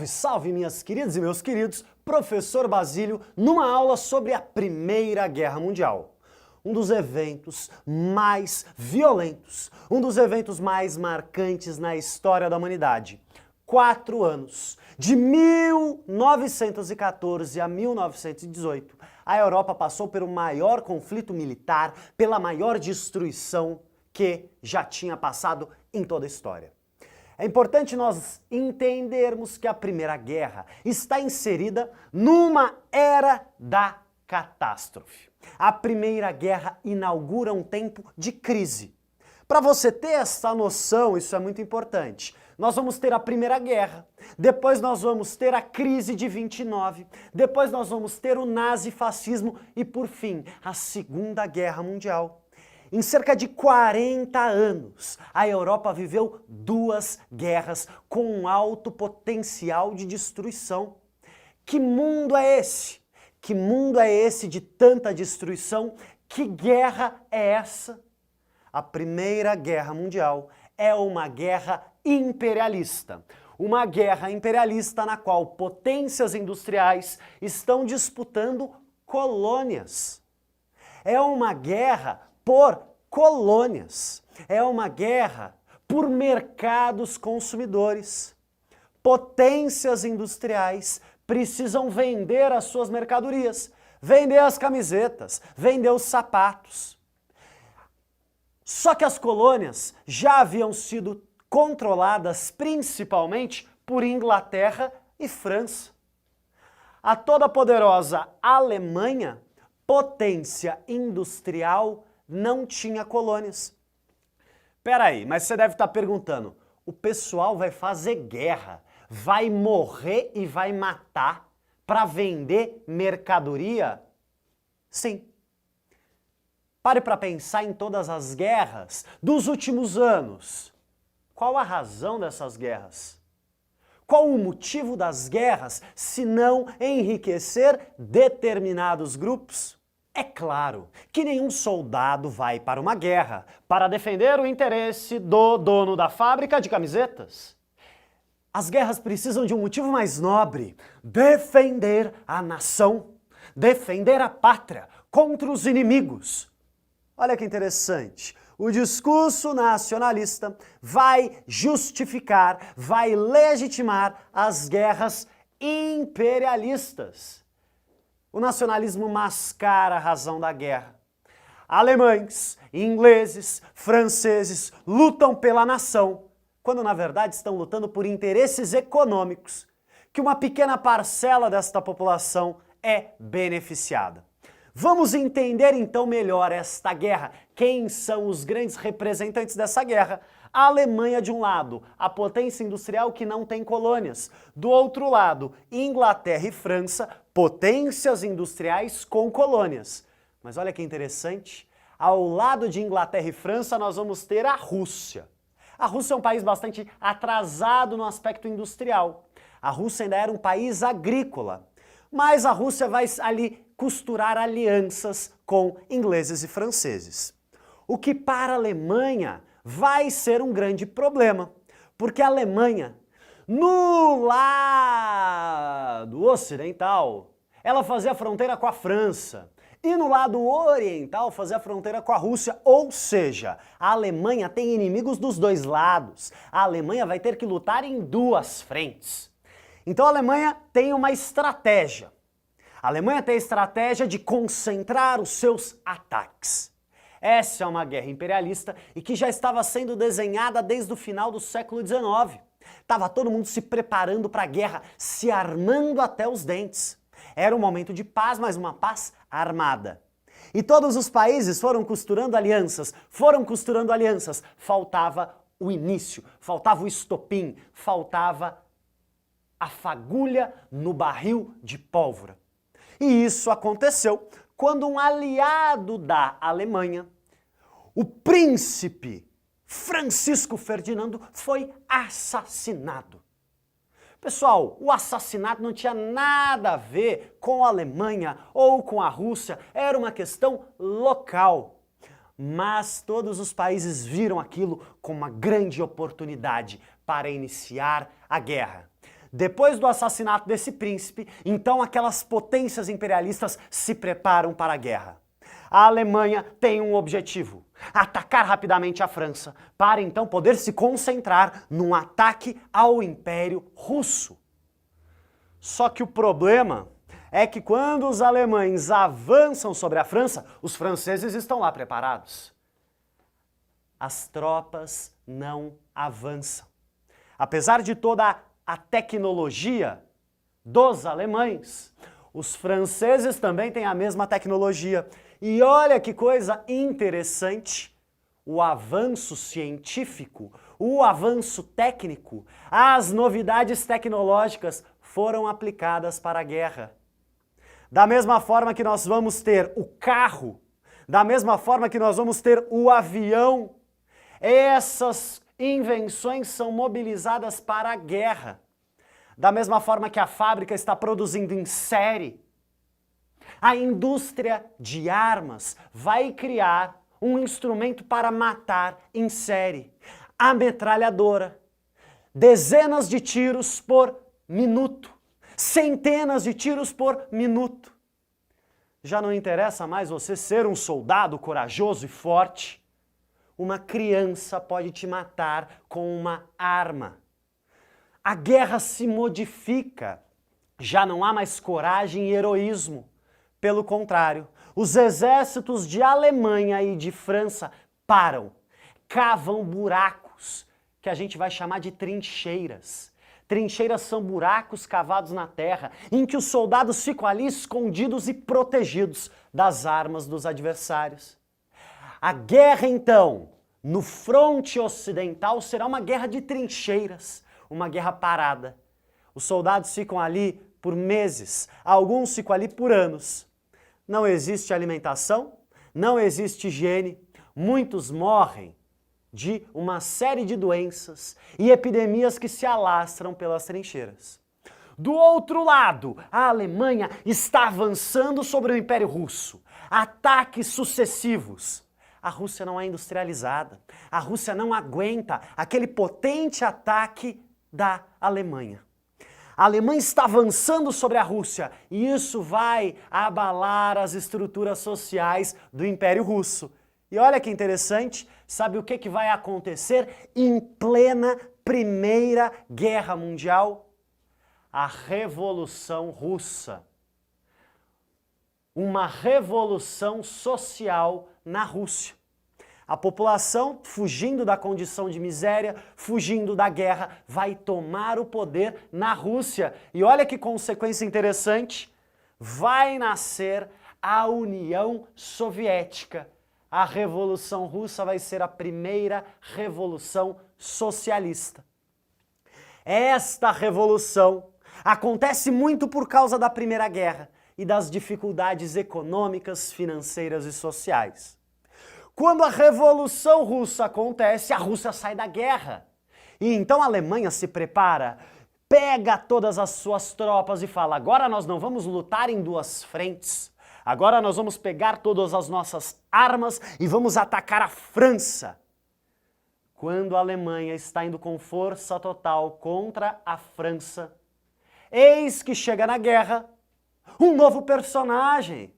Salve, salve, minhas queridas e meus queridos, professor Basílio, numa aula sobre a Primeira Guerra Mundial. Um dos eventos mais violentos, um dos eventos mais marcantes na história da humanidade. 4 anos, de 1914 a 1918, a Europa passou pelo maior conflito militar, pela maior destruição que já tinha passado em toda a história. É importante nós entendermos que a Primeira Guerra está inserida numa era da catástrofe. A Primeira Guerra inaugura um tempo de crise. Para você ter essa noção, isso é muito importante. Nós vamos ter a Primeira Guerra, depois nós vamos ter a crise de 29, depois nós vamos ter o nazifascismo e, por fim, a Segunda Guerra Mundial. Em cerca de 40 anos, a Europa viveu 2 guerras com um alto potencial de destruição. Que mundo é esse? Que mundo é esse de tanta destruição? Que guerra é essa? A Primeira Guerra Mundial é uma guerra imperialista. Uma guerra imperialista na qual potências industriais estão disputando colônias. É uma guerra por colônias. É uma guerra por mercados consumidores. Potências industriais precisam vender as suas mercadorias, vender as camisetas, vender os sapatos. Só que as colônias já haviam sido controladas principalmente por Inglaterra e França. A toda poderosa Alemanha, potência industrial, não tinha colônias. Peraí, mas você deve estar perguntando, o pessoal vai fazer guerra, vai morrer e vai matar para vender mercadoria? Sim. Pare para pensar em todas as guerras dos últimos anos. Qual a razão dessas guerras? Qual o motivo das guerras, se não enriquecer determinados grupos? É claro que nenhum soldado vai para uma guerra para defender o interesse do dono da fábrica de camisetas. As guerras precisam de um motivo mais nobre: defender a nação, defender a pátria contra os inimigos. Olha que interessante. O discurso nacionalista vai justificar, vai legitimar as guerras imperialistas. O nacionalismo mascara a razão da guerra. Alemães, ingleses, franceses lutam pela nação, quando na verdade estão lutando por interesses econômicos, que uma pequena parcela desta população é beneficiada. Vamos entender então melhor esta guerra. Quem são os grandes representantes dessa guerra? A Alemanha de um lado, a potência industrial que não tem colônias. Do outro lado, Inglaterra e França, potências industriais com colônias. Mas olha que interessante, ao lado de Inglaterra e França nós vamos ter a Rússia. A Rússia é um país bastante atrasado no aspecto industrial. A Rússia ainda era um país agrícola. Mas a Rússia vai ali costurar alianças com ingleses e franceses. O que para a Alemanha vai ser um grande problema, porque a Alemanha, no lado ocidental, ela fazia fronteira com a França, e no lado oriental fazia fronteira com a Rússia, ou seja, a Alemanha tem inimigos dos dois lados. A Alemanha vai ter que lutar em 2 frentes. Então a Alemanha tem uma estratégia. A Alemanha tem a estratégia de concentrar os seus ataques. Essa é uma guerra imperialista e que já estava sendo desenhada desde o final do século XIX. Estava todo mundo se preparando para a guerra, se armando até os dentes. Era um momento de paz, mas uma paz armada. E todos os países foram costurando alianças, Faltava o início, faltava o estopim, faltava a fagulha no barril de pólvora. E isso aconteceu quando um aliado da Alemanha, o príncipe Francisco Ferdinando, foi assassinado. Pessoal, o assassinato não tinha nada a ver com a Alemanha ou com a Rússia, era uma questão local. Mas todos os países viram aquilo como uma grande oportunidade para iniciar a guerra. Depois do assassinato desse príncipe, então aquelas potências imperialistas se preparam para a guerra. A Alemanha tem um objetivo: atacar rapidamente a França, para então poder se concentrar num ataque ao Império Russo. Só que o problema é que quando os alemães avançam sobre a França, os franceses estão lá preparados. As tropas não avançam. Apesar de toda a tecnologia dos alemães, os franceses também têm a mesma tecnologia. E olha que coisa interessante, o avanço científico, o avanço técnico, as novidades tecnológicas foram aplicadas para a guerra. Da mesma forma que nós vamos ter o carro, da mesma forma que nós vamos ter o avião, essas invenções são mobilizadas para a guerra. Da mesma forma que a fábrica está produzindo em série, a indústria de armas vai criar um instrumento para matar em série. A metralhadora. Dezenas de tiros por minuto. Centenas de tiros por minuto. Já não interessa mais você ser um soldado corajoso e forte. Uma criança pode te matar com uma arma. A guerra se modifica. Já não há mais coragem e heroísmo. Pelo contrário, os exércitos de Alemanha e de França param, cavam buracos, que a gente vai chamar de trincheiras. Trincheiras são buracos cavados na terra, em que os soldados ficam ali escondidos e protegidos das armas dos adversários. A guerra, então, no fronte ocidental será uma guerra de trincheiras, uma guerra parada. Os soldados ficam ali por meses, alguns ficam ali por anos. Não existe alimentação, não existe higiene, muitos morrem de uma série de doenças e epidemias que se alastram pelas trincheiras. Do outro lado, a Alemanha está avançando sobre o Império Russo. Ataques sucessivos. A Rússia não é industrializada. A Rússia não aguenta aquele potente ataque da Alemanha. A Alemanha está avançando sobre a Rússia e isso vai abalar as estruturas sociais do Império Russo. E olha que interessante, sabe o que vai acontecer em plena Primeira Guerra Mundial? A Revolução Russa. Uma revolução social na Rússia. A população, fugindo da condição de miséria, fugindo da guerra, vai tomar o poder na Rússia. E olha que consequência interessante, vai nascer a União Soviética. A Revolução Russa vai ser a primeira revolução socialista. Esta revolução acontece muito por causa da Primeira Guerra e das dificuldades econômicas, financeiras e sociais. Quando a Revolução Russa acontece, a Rússia sai da guerra. E então a Alemanha se prepara, pega todas as suas tropas e fala: agora nós não vamos lutar em duas frentes. Agora nós vamos pegar todas as nossas armas e vamos atacar a França. Quando a Alemanha está indo com força total contra a França, eis que chega na guerra um novo personagem,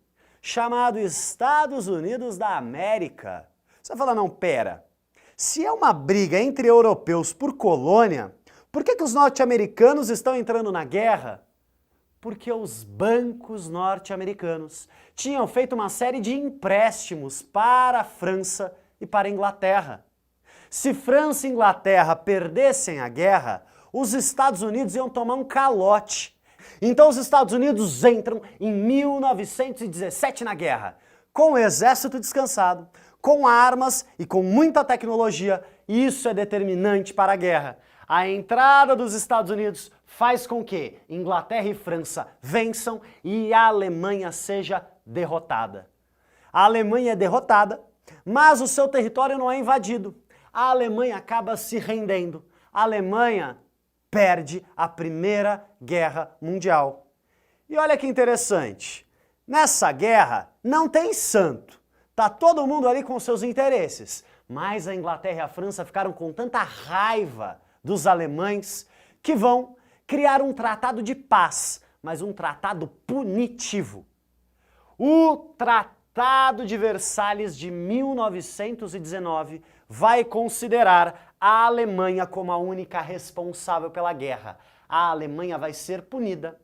chamado Estados Unidos da América. Você fala, não, pera, se é uma briga entre europeus por colônia, por que os norte-americanos estão entrando na guerra? Porque os bancos norte-americanos tinham feito uma série de empréstimos para a França e para a Inglaterra. Se França e Inglaterra perdessem a guerra, os Estados Unidos iam tomar um calote. Então os Estados Unidos entram em 1917 na guerra, com o exército descansado, com armas e com muita tecnologia. Isso é determinante para a guerra. A entrada dos Estados Unidos faz com que Inglaterra e França vençam e a Alemanha seja derrotada. A Alemanha é derrotada, mas o seu território não é invadido. A Alemanha acaba se rendendo. A Alemanha perde a Primeira Guerra Mundial. E olha que interessante, nessa guerra não tem santo, tá todo mundo ali com seus interesses, mas a Inglaterra e a França ficaram com tanta raiva dos alemães que vão criar um tratado de paz, mas um tratado punitivo. O Tratado de Versalhes de 1919 vai considerar a Alemanha como a única responsável pela guerra. A Alemanha vai ser punida.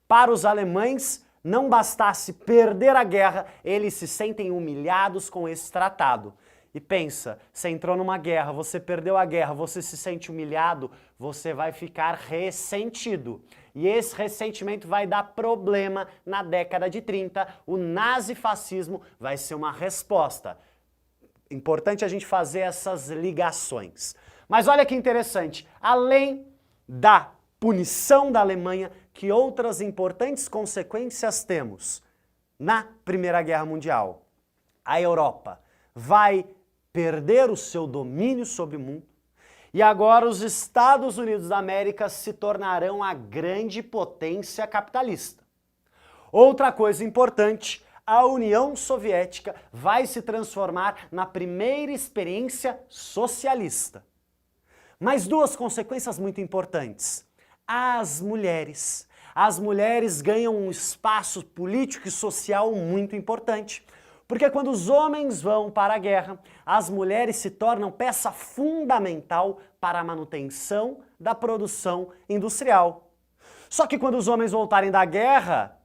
Para os alemães, não bastasse perder a guerra, eles se sentem humilhados com esse tratado. E pensa, você entrou numa guerra, você perdeu a guerra, você se sente humilhado, você vai ficar ressentido. E esse ressentimento vai dar problema na década de 30. O nazifascismo vai ser uma resposta. Importante a gente fazer essas ligações. Mas olha que interessante, além da punição da Alemanha, que outras importantes consequências temos? Na Primeira Guerra Mundial, a Europa vai perder o seu domínio sobre o mundo e agora os Estados Unidos da América se tornarão a grande potência capitalista. Outra coisa importante, a União Soviética vai se transformar na primeira experiência socialista. Mas duas consequências muito importantes. As mulheres ganham um espaço político e social muito importante. Porque quando os homens vão para a guerra, as mulheres se tornam peça fundamental para a manutenção da produção industrial. Só que quando os homens voltarem da guerra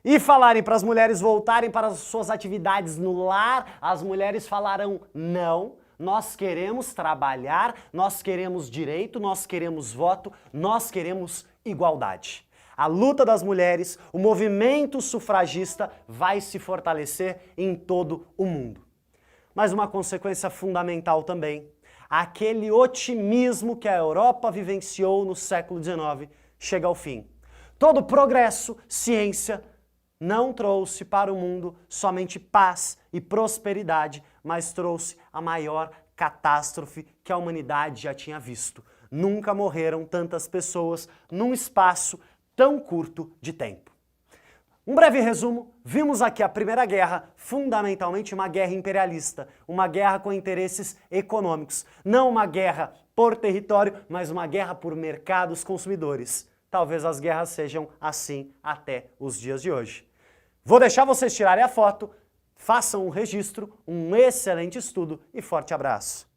e falarem para as mulheres voltarem para as suas atividades no lar, as mulheres falarão: não, nós queremos trabalhar, nós queremos direito, nós queremos voto, nós queremos igualdade. A luta das mulheres, o movimento sufragista vai se fortalecer em todo o mundo. Mas uma consequência fundamental também, aquele otimismo que a Europa vivenciou no século XIX chega ao fim. Todo progresso, ciência, não trouxe para o mundo somente paz e prosperidade, mas trouxe a maior catástrofe que a humanidade já tinha visto. Nunca morreram tantas pessoas num espaço tão curto de tempo. Um breve resumo, vimos aqui a Primeira Guerra, fundamentalmente uma guerra imperialista, uma guerra com interesses econômicos, não uma guerra por território, mas uma guerra por mercados consumidores. Talvez as guerras sejam assim até os dias de hoje. Vou deixar vocês tirarem a foto, façam um registro, um excelente estudo e forte abraço.